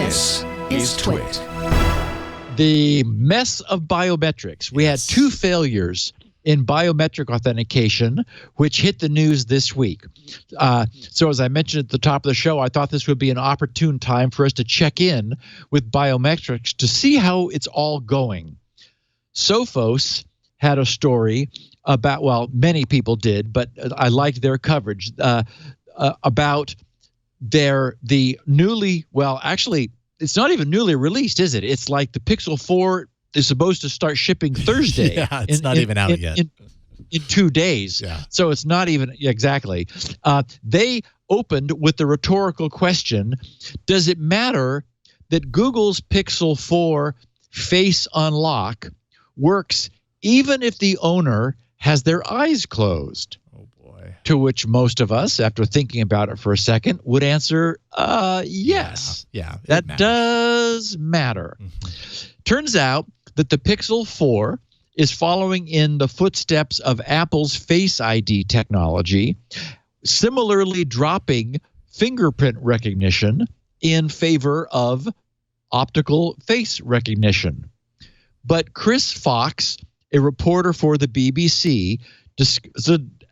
This is TWiT. The mess of biometrics. We had 2 failures in biometric authentication, which hit the news this week. So as I mentioned at the top of the show, I thought this would be an opportune time for us to check in with biometrics to see how it's all going. Sophos had a story about, well, many people did, but I liked their coverage, about the newly, well, actually, it's not even newly released, is it? It's like the Pixel 4 is supposed to start shipping Thursday. Yeah, it's not even out yet. In 2 days. Yeah. So it's not even, exactly. They opened with the rhetorical question, does it matter that Google's Pixel 4 Face Unlock works even if the owner has their eyes closed? To which most of us, after thinking about it for a second, would answer, yes. Yeah, that does matter. Mm-hmm. Turns out that the Pixel 4 is following in the footsteps of Apple's Face ID technology, similarly dropping fingerprint recognition in favor of optical face recognition. But Chris Fox, a reporter for the BBC,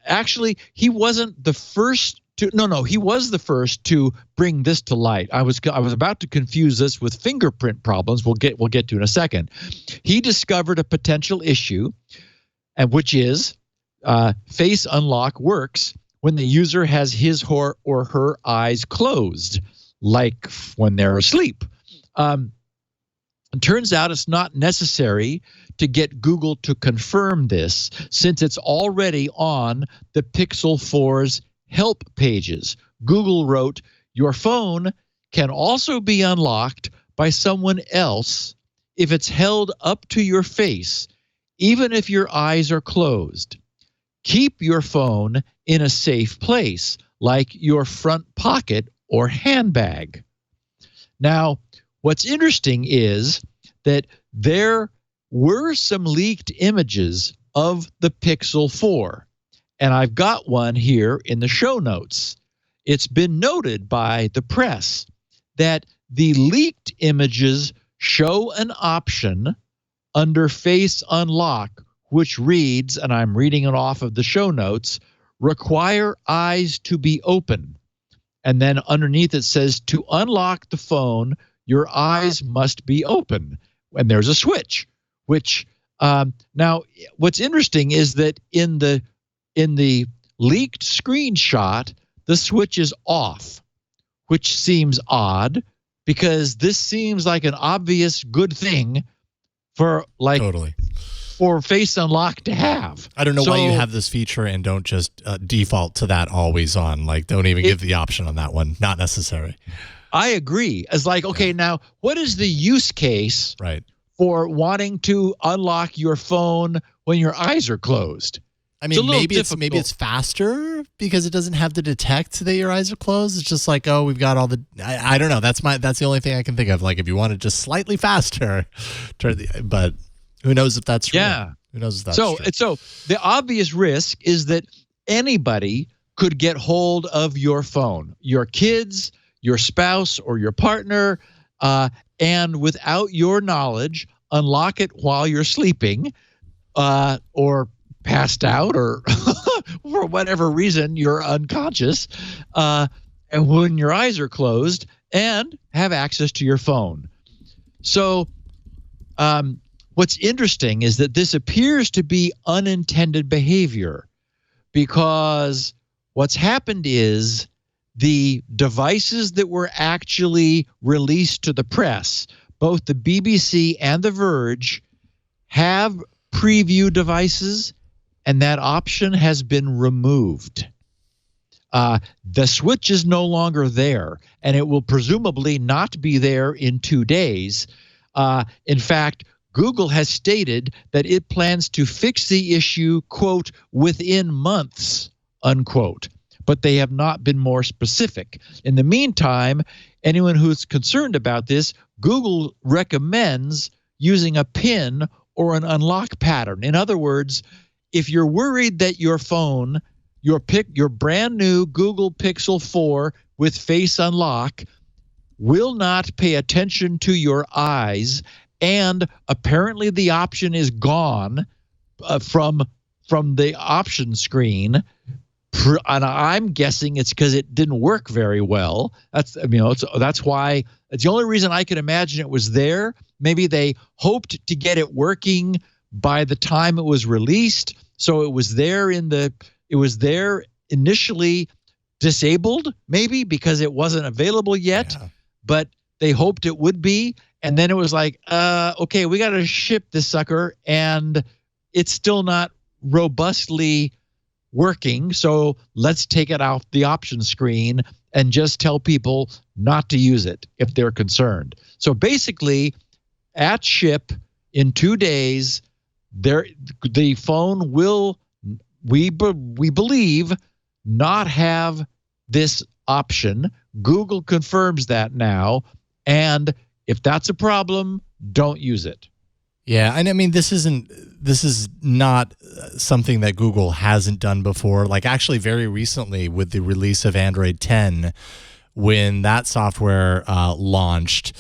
actually, he wasn't the first to. No, he was the first to bring this to light. I was about to confuse this with fingerprint problems. We'll get to in a second. He discovered a potential issue, and which is Face Unlock works when the user has his or her eyes closed, like when they're asleep. It turns out it's not necessary to get Google to confirm this, since it's already on the Pixel 4's help pages. Google wrote, your phone can also be unlocked by someone else if it's held up to your face, even if your eyes are closed. Keep your phone in a safe place, like your front pocket or handbag. Now, what's interesting is that there were some leaked images of the Pixel 4, and I've got one here in the show notes. It's been noted by the press that the leaked images show an option under Face Unlock, which reads, and I'm reading it off of the show notes, require eyes to be open. And then underneath it says, to unlock the phone, your eyes must be open. And there's a switch. Which now, what's interesting is that in the leaked screenshot, the switch is off, which seems odd because this seems like an obvious good thing for for Face Unlock to have. I don't know why you have this feature and don't just default to that always on. Like, don't even give the option on that one. Not necessary. I agree. It's like, okay, now what is the use case? Right. For wanting to unlock your phone when your eyes are closed? I mean, maybe it's faster because it doesn't have to detect that your eyes are closed. It's just like, oh, we've got all the. I don't know. That's the only thing I can think of. Like, if you want it just slightly faster, but who knows if that's true? Yeah. Who knows if that's true? So the obvious risk is that anybody could get hold of your phone, your kids, your spouse, or your partner. And without your knowledge, unlock it while you're sleeping or passed out or for whatever reason you're unconscious, and when your eyes are closed, and have access to your phone. So what's interesting is that this appears to be unintended behavior, because what's happened is the devices that were actually released to the press, both the BBC and The Verge, have preview devices, and that option has been removed. The switch is no longer there, and it will presumably not be there in 2 days. In fact, Google has stated that it plans to fix the issue, quote, within months, unquote. But they have not been more specific. In the meantime, anyone who's concerned about this, Google recommends using a PIN or an unlock pattern. In other words, if you're worried that your phone, your brand new Google Pixel 4 with Face Unlock will not pay attention to your eyes, and apparently the option is gone from the option screen. And I'm guessing it's because it didn't work very well. That's why it's the only reason I can imagine it was there. Maybe they hoped to get it working by the time it was released, so it was there initially disabled, maybe because it wasn't available yet. Yeah. But they hoped it would be, and then it was like, okay, we got to ship this sucker, and it's still not robustly working, so let's take it off the option screen and just tell people not to use it if they're concerned. So basically, at ship in 2 days, the phone will, we believe, not have this option. Google confirms that now, and if that's a problem, don't use it. Yeah, and I mean, this is not something that Google hasn't done before. Like, actually, very recently with the release of Android 10, when that software launched,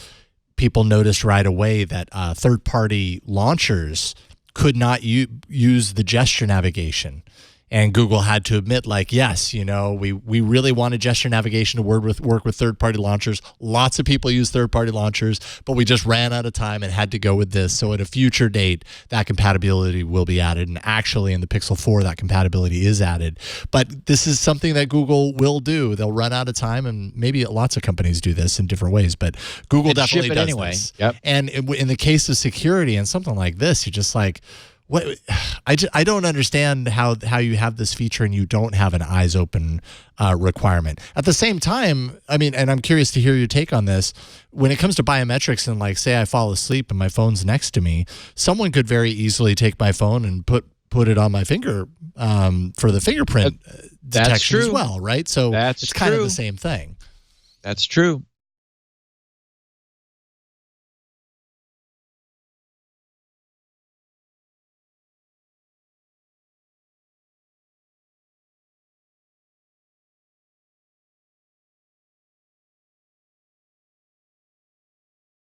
people noticed right away that third-party launchers could not use the gesture navigation. And Google had to admit, like, yes, we really wanted gesture navigation to work with third-party launchers. Lots of people use third-party launchers, but we just ran out of time and had to go with this. So at a future date, that compatibility will be added. And actually, in the Pixel 4, that compatibility is added. But this is something that Google will do. They'll run out of time, and maybe lots of companies do this in different ways. But Google definitely does anyway. This. Yep. And in the case of security and something like this, you're just like, what? I don't understand how you have this feature and you don't have an eyes open requirement. At the same time, I mean, and I'm curious to hear your take on this. When it comes to biometrics, and like, say I fall asleep and my phone's next to me, someone could very easily take my phone and put it on my finger for the fingerprint detection as well, right? So it's kind of the same thing. That's true.